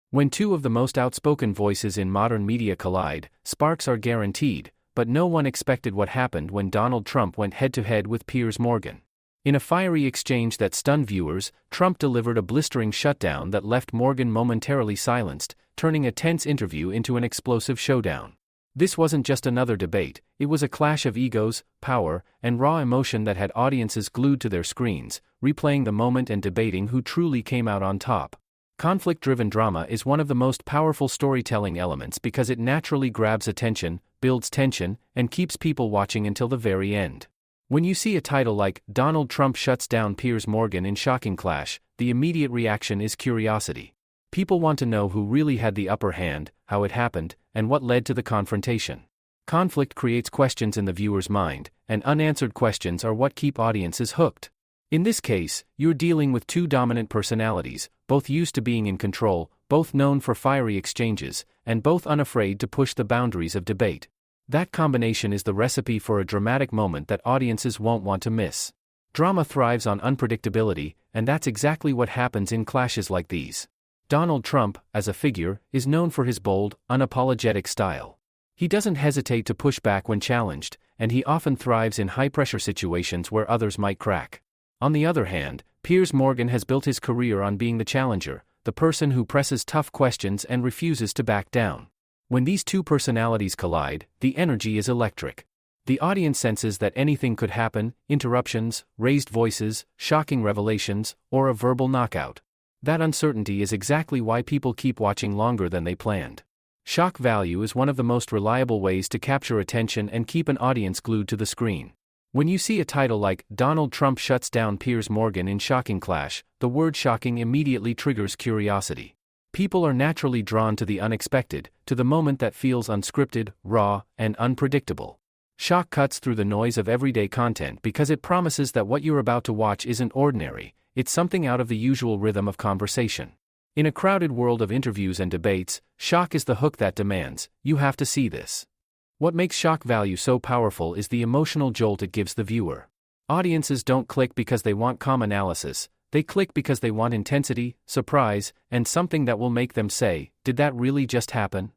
When two of the most outspoken voices in modern media collide, sparks are guaranteed, but no one expected what happened when Donald Trump went head-to-head with Piers Morgan. In a fiery exchange that stunned viewers, Trump delivered a blistering shutdown that left Morgan momentarily silenced, turning a tense interview into an explosive showdown. This wasn't just another debate, it was a clash of egos, power, and raw emotion that had audiences glued to their screens, replaying the moment and debating who truly came out on top. Conflict-driven drama is one of the most powerful storytelling elements because it naturally grabs attention, builds tension, and keeps people watching until the very end. When you see a title like "Donald Trump Shuts Down Piers Morgan in Shocking Clash," the immediate reaction is curiosity. People want to know who really had the upper hand, how it happened, and what led to the confrontation. Conflict creates questions in the viewer's mind, and unanswered questions are what keep audiences hooked. In this case, you're dealing with two dominant personalities, both used to being in control, both known for fiery exchanges, and both unafraid to push the boundaries of debate. That combination is the recipe for a dramatic moment that audiences won't want to miss. Drama thrives on unpredictability, and that's exactly what happens in clashes like these. Donald Trump, as a figure, is known for his bold, unapologetic style. He doesn't hesitate to push back when challenged, and he often thrives in high-pressure situations where others might crack. On the other hand, Piers Morgan has built his career on being the challenger, the person who presses tough questions and refuses to back down. When these two personalities collide, the energy is electric. The audience senses that anything could happen: interruptions, raised voices, shocking revelations, or a verbal knockout. That uncertainty is exactly why people keep watching longer than they planned. Shock value is one of the most reliable ways to capture attention and keep an audience glued to the screen. When you see a title like "Donald Trump Shuts Down Piers Morgan in Shocking Clash," the word shocking immediately triggers curiosity. People are naturally drawn to the unexpected, to the moment that feels unscripted, raw, and unpredictable. Shock cuts through the noise of everyday content because it promises that what you're about to watch isn't ordinary, it's something out of the usual rhythm of conversation. In a crowded world of interviews and debates, shock is the hook that demands, "You have to see this." What makes shock value so powerful is the emotional jolt it gives the viewer. Audiences don't click because they want calm analysis, they click because they want intensity, surprise, and something that will make them say, "Did that really just happen?"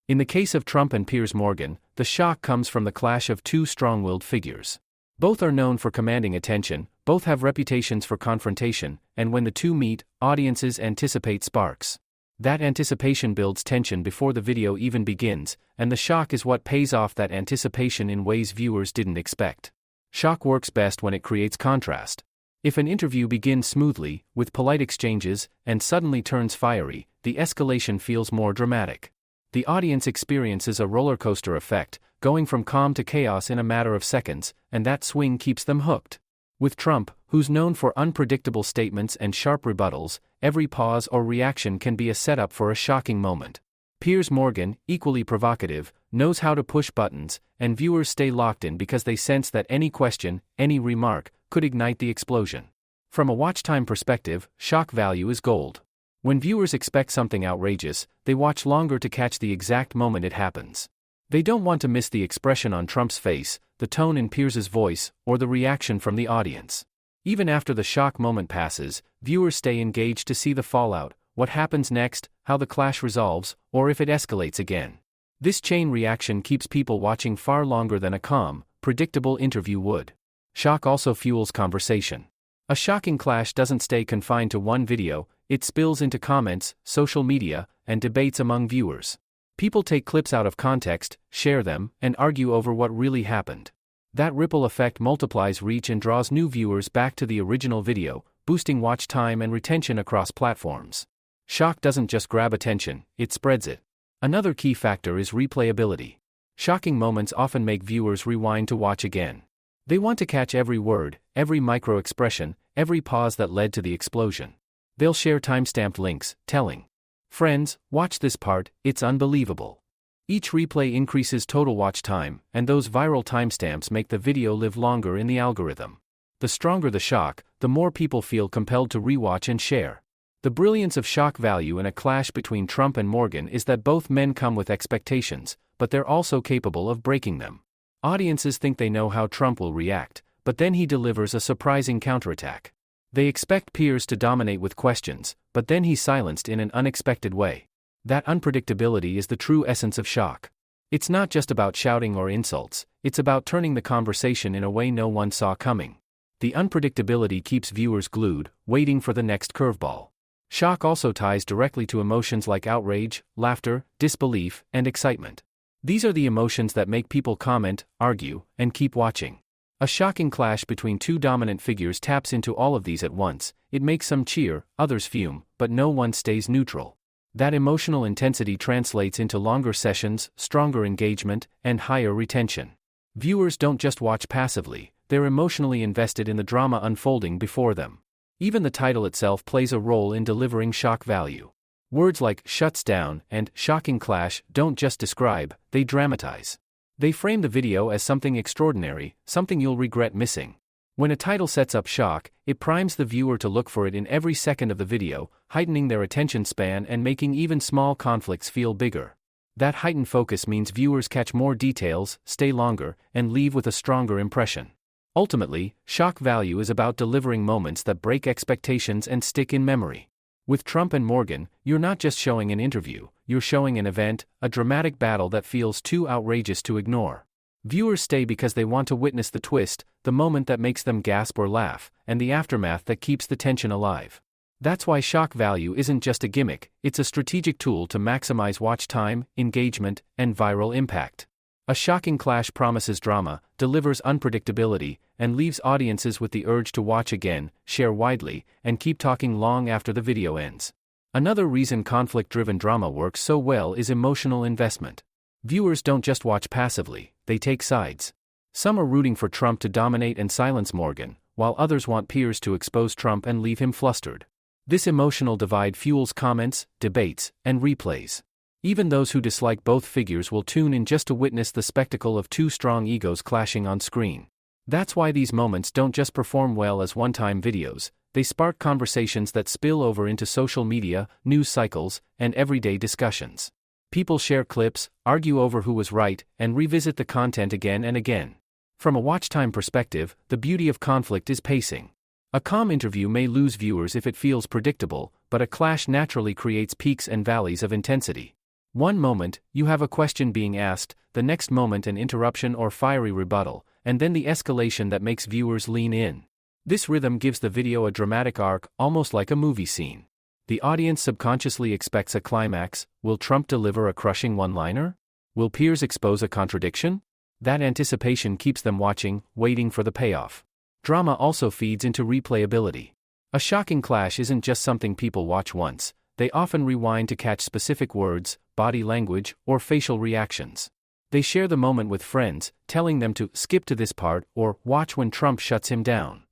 In the case of Trump and Piers Morgan, the shock comes from the clash of two strong-willed figures. Both are known for commanding attention, both have reputations for confrontation, and when the two meet, audiences anticipate sparks. That anticipation builds tension before the video even begins, and the shock is what pays off that anticipation in ways viewers didn't expect. Shock works best when it creates contrast. If an interview begins smoothly, with polite exchanges, and suddenly turns fiery, the escalation feels more dramatic. The audience experiences a roller coaster effect, going from calm to chaos in a matter of seconds, and that swing keeps them hooked. With Trump, who's known for unpredictable statements and sharp rebuttals, every pause or reaction can be a setup for a shocking moment. Piers Morgan, equally provocative, knows how to push buttons, and viewers stay locked in because they sense that any question, any remark, could ignite the explosion. From a watch time perspective, shock value is gold. When viewers expect something outrageous, they watch longer to catch the exact moment it happens. They don't want to miss the expression on Trump's face, the tone in Piers's voice, or the reaction from the audience. Even after the shock moment passes, viewers stay engaged to see the fallout, what happens next, how the clash resolves, or if it escalates again. This chain reaction keeps people watching far longer than a calm, predictable interview would. Shock also fuels conversation. A shocking clash doesn't stay confined to one video, it spills into comments, social media, and debates among viewers. People take clips out of context, share them, and argue over what really happened. That ripple effect multiplies reach and draws new viewers back to the original video, boosting watch time and retention across platforms. Shock doesn't just grab attention, it spreads it. Another key factor is replayability. Shocking moments often make viewers rewind to watch again. They want to catch every word, every micro-expression, every pause that led to the explosion. They'll share timestamped links, telling friends, "Watch this part, it's unbelievable." Each replay increases total watch time, and those viral timestamps make the video live longer in the algorithm. The stronger the shock, the more people feel compelled to rewatch and share. The brilliance of shock value in a clash between Trump and Morgan is that both men come with expectations, but they're also capable of breaking them. Audiences think they know how Trump will react, but then he delivers a surprising counterattack. They expect Piers to dominate with questions, but then he's silenced in an unexpected way. That unpredictability is the true essence of shock. It's not just about shouting or insults, it's about turning the conversation in a way no one saw coming. The unpredictability keeps viewers glued, waiting for the next curveball. Shock also ties directly to emotions like outrage, laughter, disbelief, and excitement. These are the emotions that make people comment, argue, and keep watching. A shocking clash between two dominant figures taps into all of these at once. It makes some cheer, others fume, but no one stays neutral. That emotional intensity translates into longer sessions, stronger engagement, and higher retention. Viewers don't just watch passively, they're emotionally invested in the drama unfolding before them. Even the title itself plays a role in delivering shock value. Words like shuts down and shocking clash don't just describe, they dramatize. They frame the video as something extraordinary, something you'll regret missing. When a title sets up shock, it primes the viewer to look for it in every second of the video, heightening their attention span and making even small conflicts feel bigger. That heightened focus means viewers catch more details, stay longer, and leave with a stronger impression. Ultimately, shock value is about delivering moments that break expectations and stick in memory. With Trump and Morgan, you're not just showing an interview, you're showing an event, a dramatic battle that feels too outrageous to ignore. Viewers stay because they want to witness the twist, the moment that makes them gasp or laugh, and the aftermath that keeps the tension alive. That's why shock value isn't just a gimmick, it's a strategic tool to maximize watch time, engagement, and viral impact. A shocking clash promises drama, delivers unpredictability, and leaves audiences with the urge to watch again, share widely, and keep talking long after the video ends. Another reason conflict-driven drama works so well is emotional investment. Viewers don't just watch passively, they take sides. Some are rooting for Trump to dominate and silence Morgan, while others want Piers to expose Trump and leave him flustered. This emotional divide fuels comments, debates, and replays. Even those who dislike both figures will tune in just to witness the spectacle of two strong egos clashing on screen. That's why these moments don't just perform well as one-time videos, they spark conversations that spill over into social media, news cycles, and everyday discussions. People share clips, argue over who was right, and revisit the content again and again. From a watch time perspective, the beauty of conflict is pacing. A calm interview may lose viewers if it feels predictable, but a clash naturally creates peaks and valleys of intensity. One moment, you have a question being asked, the next moment an interruption or fiery rebuttal, and then the escalation that makes viewers lean in. This rhythm gives the video a dramatic arc, almost like a movie scene. The audience subconsciously expects a climax. Will Trump deliver a crushing one-liner? Will Piers expose a contradiction? That anticipation keeps them watching, waiting for the payoff. Drama also feeds into replayability. A shocking clash isn't just something people watch once, they often rewind to catch specific words, body language, or facial reactions. They share the moment with friends, telling them to skip to this part or watch when Trump shuts him down.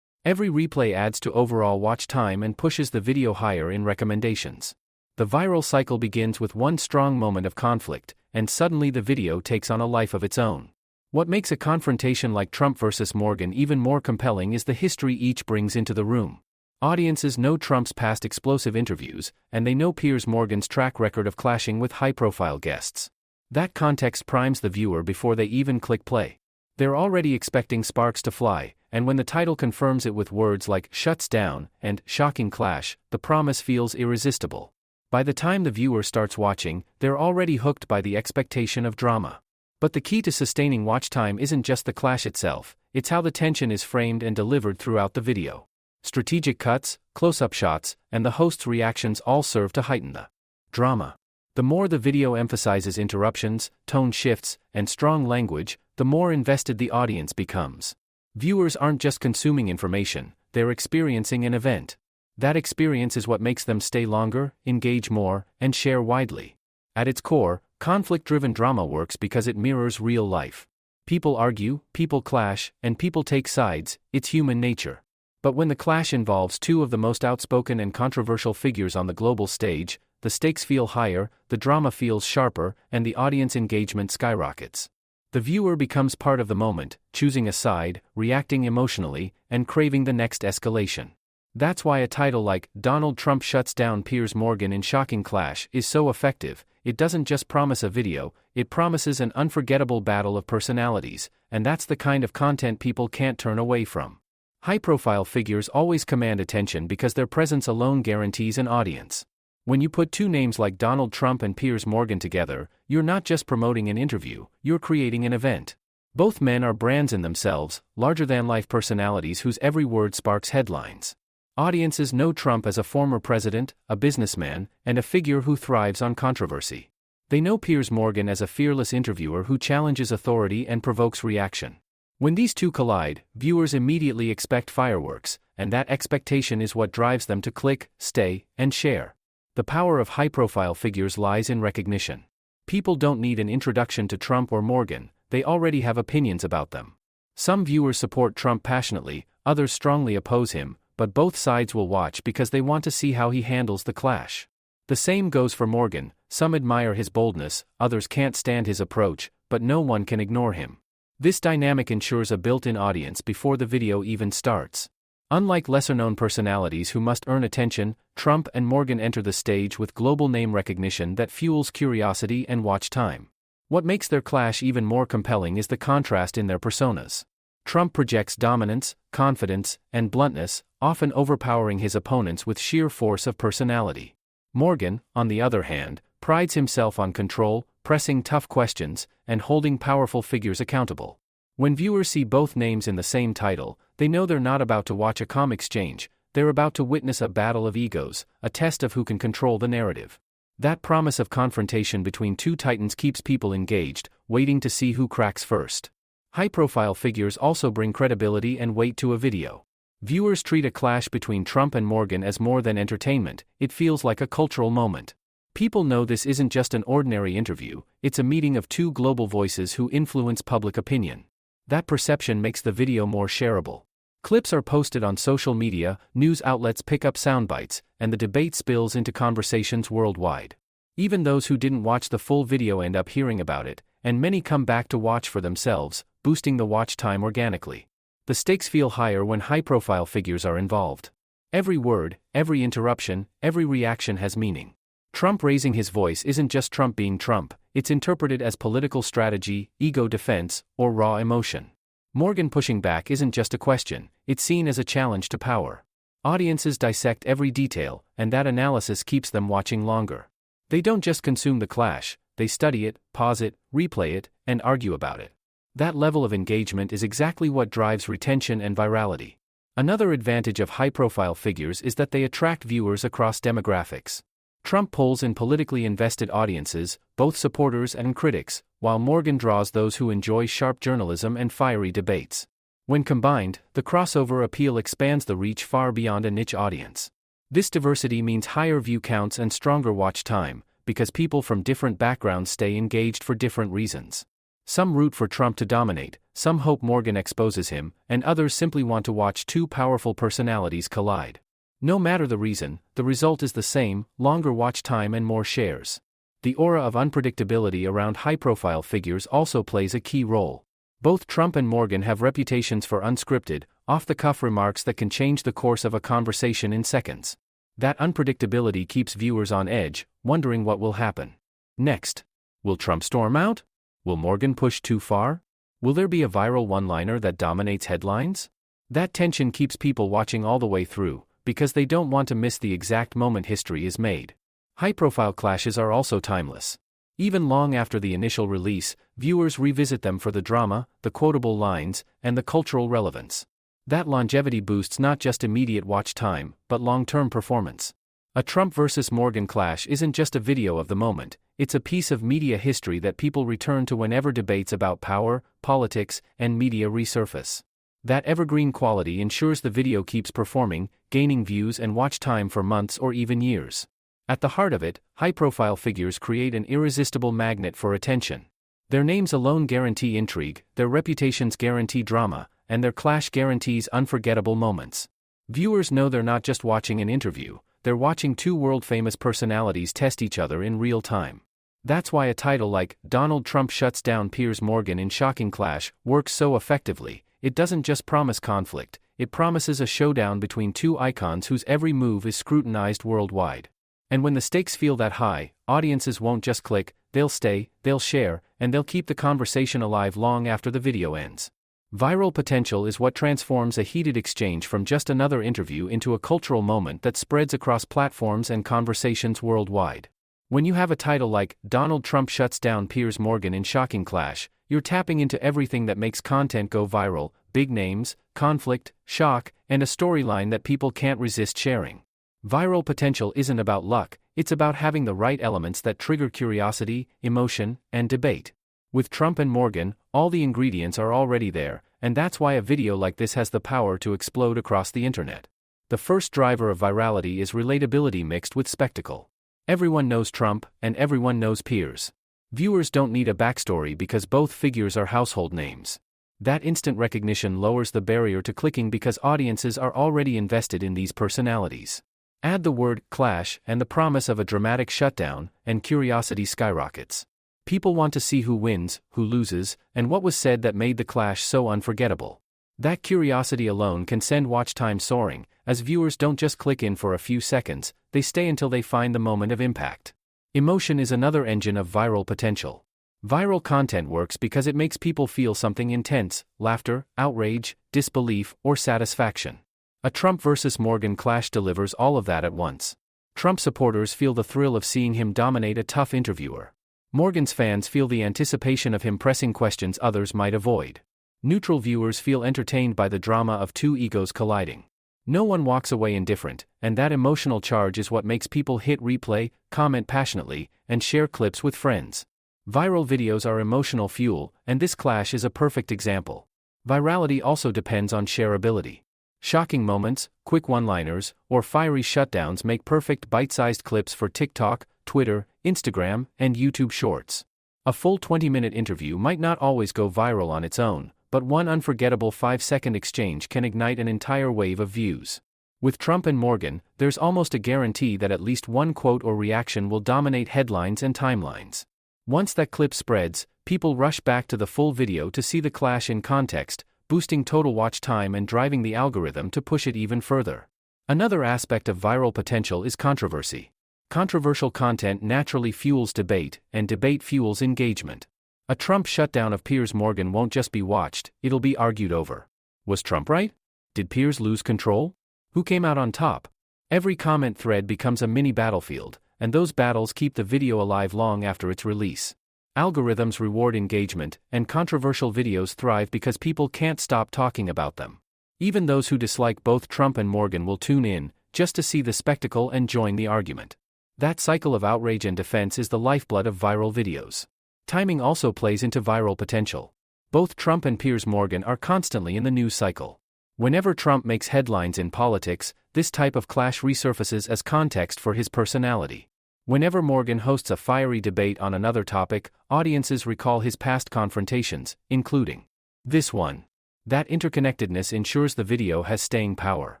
Every replay adds to overall watch time and pushes the video higher in recommendations. The viral cycle begins with one strong moment of conflict, and suddenly the video takes on a life of its own. What makes a confrontation like Trump versus Morgan even more compelling is the history each brings into the room. Audiences know Trump's past explosive interviews, and they know Piers Morgan's track record of clashing with high-profile guests. That context primes the viewer before they even click play. They're already expecting sparks to fly, and when the title confirms it with words like shuts down and shocking clash, the promise feels irresistible. By the time the viewer starts watching, they're already hooked by the expectation of drama. But the key to sustaining watch time isn't just the clash itself, it's how the tension is framed and delivered throughout the video. Strategic cuts, close-up shots, and the host's reactions all serve to heighten the drama. The more the video emphasizes interruptions, tone shifts, and strong language, the more invested the audience becomes. Viewers aren't just consuming information, they're experiencing an event. That experience is what makes them stay longer, engage more, and share widely. At its core, conflict-driven drama works because it mirrors real life. People argue, people clash, and people take sides. It's human nature. But when the clash involves two of the most outspoken and controversial figures on the global stage, the stakes feel higher, the drama feels sharper, and the audience engagement skyrockets. The viewer becomes part of the moment, choosing a side, reacting emotionally, and craving the next escalation. That's why a title like Donald Trump Shuts Down Piers Morgan in Shocking Clash is so effective. It doesn't just promise a video, it promises an unforgettable battle of personalities, and that's the kind of content people can't turn away from. High-profile figures always command attention because their presence alone guarantees an audience. When you put two names like Donald Trump and Piers Morgan together, you're not just promoting an interview, you're creating an event. Both men are brands in themselves, larger-than-life personalities whose every word sparks headlines. Audiences know Trump as a former president, a businessman, and a figure who thrives on controversy. They know Piers Morgan as a fearless interviewer who challenges authority and provokes reaction. When these two collide, viewers immediately expect fireworks, and that expectation is what drives them to click, stay, and share. The power of high-profile figures lies in recognition. People don't need an introduction to Trump or Morgan, they already have opinions about them. Some viewers support Trump passionately, others strongly oppose him, but both sides will watch because they want to see how he handles the clash. The same goes for Morgan, some admire his boldness, others can't stand his approach, but no one can ignore him. This dynamic ensures a built-in audience before the video even starts. Unlike lesser-known personalities who must earn attention, Trump and Morgan enter the stage with global name recognition that fuels curiosity and watch time. What makes their clash even more compelling is the contrast in their personas. Trump projects dominance, confidence, and bluntness, often overpowering his opponents with sheer force of personality. Morgan, on the other hand, prides himself on control, pressing tough questions, and holding powerful figures accountable. When viewers see both names in the same title, they know they're not about to watch a calm exchange, they're about to witness a battle of egos, a test of who can control the narrative. That promise of confrontation between two titans keeps people engaged, waiting to see who cracks first. High-profile figures also bring credibility and weight to a video. Viewers treat a clash between Trump and Morgan as more than entertainment, it feels like a cultural moment. People know this isn't just an ordinary interview, it's a meeting of two global voices who influence public opinion. That perception makes the video more shareable. Clips are posted on social media, news outlets pick up soundbites, and the debate spills into conversations worldwide. Even those who didn't watch the full video end up hearing about it, and many come back to watch for themselves, boosting the watch time organically. The stakes feel higher when high-profile figures are involved. Every word, every interruption, every reaction has meaning. Trump raising his voice isn't just Trump being Trump, it's interpreted as political strategy, ego defense, or raw emotion. Morgan pushing back isn't just a question, it's seen as a challenge to power. Audiences dissect every detail, and that analysis keeps them watching longer. They don't just consume the clash, they study it, pause it, replay it, and argue about it. That level of engagement is exactly what drives retention and virality. Another advantage of high-profile figures is that they attract viewers across demographics. Trump pulls in politically invested audiences, both supporters and critics, while Morgan draws those who enjoy sharp journalism and fiery debates. When combined, the crossover appeal expands the reach far beyond a niche audience. This diversity means higher view counts and stronger watch time, because people from different backgrounds stay engaged for different reasons. Some root for Trump to dominate, some hope Morgan exposes him, and others simply want to watch two powerful personalities collide. No matter the reason, the result is the same: longer watch time and more shares. The aura of unpredictability around high-profile figures also plays a key role. Both Trump and Morgan have reputations for unscripted, off-the-cuff remarks that can change the course of a conversation in seconds. That unpredictability keeps viewers on edge, wondering what will happen next. Will Trump storm out? Will Morgan push too far? Will there be a viral one-liner that dominates headlines? That tension keeps people watching all the way through, because they don't want to miss the exact moment history is made. High-profile clashes are also timeless. Even long after the initial release, viewers revisit them for the drama, the quotable lines, and the cultural relevance. That longevity boosts not just immediate watch time, but long-term performance. A Trump versus Morgan clash isn't just a video of the moment, it's a piece of media history that people return to whenever debates about power, politics, and media resurface. That evergreen quality ensures the video keeps performing, gaining views and watch time for months or even years. At the heart of it, high-profile figures create an irresistible magnet for attention. Their names alone guarantee intrigue, their reputations guarantee drama, and their clash guarantees unforgettable moments. Viewers know they're not just watching an interview, they're watching two world-famous personalities test each other in real time. That's why a title like "Donald Trump Shuts Down Piers Morgan in Shocking Clash" works so effectively. It doesn't just promise conflict, it promises a showdown between two icons whose every move is scrutinized worldwide. And when the stakes feel that high, audiences won't just click, they'll stay, they'll share, and they'll keep the conversation alive long after the video ends. Viral potential is what transforms a heated exchange from just another interview into a cultural moment that spreads across platforms and conversations worldwide. When you have a title like, "Donald Trump Shuts Down Piers Morgan in Shocking Clash," you're tapping into everything that makes content go viral: big names, conflict, shock, and a storyline that people can't resist sharing. Viral potential isn't about luck, it's about having the right elements that trigger curiosity, emotion, and debate. With Trump and Morgan, all the ingredients are already there, and that's why a video like this has the power to explode across the internet. The first driver of virality is relatability mixed with spectacle. Everyone knows Trump, and everyone knows Piers. Viewers don't need a backstory because both figures are household names. That instant recognition lowers the barrier to clicking because audiences are already invested in these personalities. Add the word clash and the promise of a dramatic shutdown, and curiosity skyrockets. People want to see who wins, who loses, and what was said that made the clash so unforgettable. That curiosity alone can send watch time soaring, as viewers don't just click in for a few seconds, they stay until they find the moment of impact. Emotion is another engine of viral potential. Viral content works because it makes people feel something intense: laughter, outrage, disbelief, or satisfaction. A Trump versus Morgan clash delivers all of that at once. Trump supporters feel the thrill of seeing him dominate a tough interviewer. Morgan's fans feel the anticipation of him pressing questions others might avoid. Neutral viewers feel entertained by the drama of two egos colliding. No one walks away indifferent, and that emotional charge is what makes people hit replay, comment passionately, and share clips with friends. Viral videos are emotional fuel, and this clash is a perfect example. Virality also depends on shareability. Shocking moments, quick one-liners, or fiery shutdowns make perfect bite-sized clips for TikTok, Twitter, Instagram, and YouTube Shorts. A full 20-minute interview might not always go viral on its own, but one unforgettable 5-second exchange can ignite an entire wave of views. With Trump and Morgan, there's almost a guarantee that at least one quote or reaction will dominate headlines and timelines. Once that clip spreads, people rush back to the full video to see the clash in context, boosting total watch time and driving the algorithm to push it even further. Another aspect of viral potential is controversy. Controversial content naturally fuels debate, and debate fuels engagement. A Trump shutdown of Piers Morgan won't just be watched, it'll be argued over. Was Trump right? Did Piers lose control? Who came out on top? Every comment thread becomes a mini battlefield, and those battles keep the video alive long after its release. Algorithms reward engagement, and controversial videos thrive because people can't stop talking about them. Even those who dislike both Trump and Morgan will tune in, just to see the spectacle and join the argument. That cycle of outrage and defense is the lifeblood of viral videos. Timing also plays into viral potential. Both Trump and Piers Morgan are constantly in the news cycle. Whenever Trump makes headlines in politics, this type of clash resurfaces as context for his personality. Whenever Morgan hosts a fiery debate on another topic, audiences recall his past confrontations, including this one. That interconnectedness ensures the video has staying power.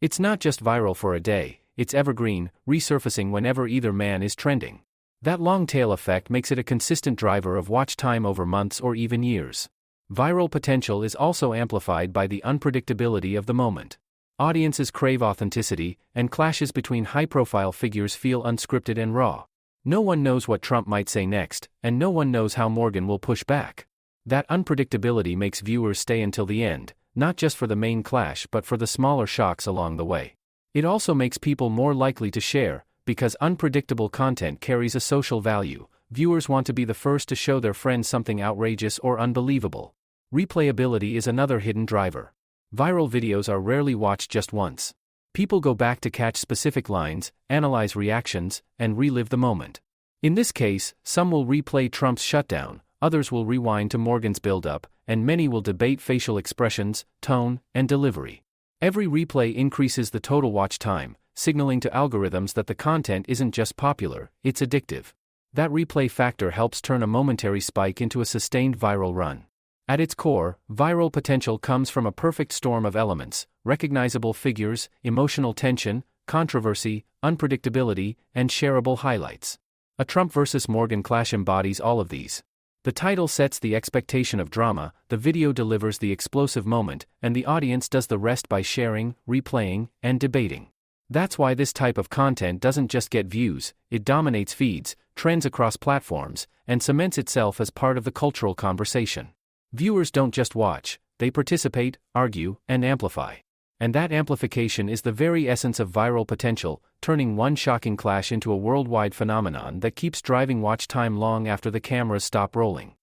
It's not just viral for a day, it's evergreen, resurfacing whenever either man is trending. That long tail effect makes it a consistent driver of watch time over months or even years. Viral potential is also amplified by the unpredictability of the moment. Audiences crave authenticity, and clashes between high-profile figures feel unscripted and raw. No one knows what Trump might say next, and no one knows how Morgan will push back. That unpredictability makes viewers stay until the end, not just for the main clash but for the smaller shocks along the way. It also makes people more likely to share, because unpredictable content carries a social value. Viewers want to be the first to show their friends something outrageous or unbelievable. Replayability is another hidden driver. Viral videos are rarely watched just once. People go back to catch specific lines, analyze reactions, and relive the moment. In this case, some will replay Trump's shutdown, others will rewind to Morgan's build-up, and many will debate facial expressions, tone, and delivery. Every replay increases the total watch time, signaling to algorithms that the content isn't just popular, it's addictive. That replay factor helps turn a momentary spike into a sustained viral run. At its core, viral potential comes from a perfect storm of elements: recognizable figures, emotional tension, controversy, unpredictability, and shareable highlights. A Trump versus Morgan clash embodies all of these. The title sets the expectation of drama, the video delivers the explosive moment, and the audience does the rest by sharing, replaying, and debating. That's why this type of content doesn't just get views, it dominates feeds, trends across platforms, and cements itself as part of the cultural conversation. Viewers don't just watch, they participate, argue, and amplify. And that amplification is the very essence of viral potential, turning one shocking clash into a worldwide phenomenon that keeps driving watch time long after the cameras stop rolling.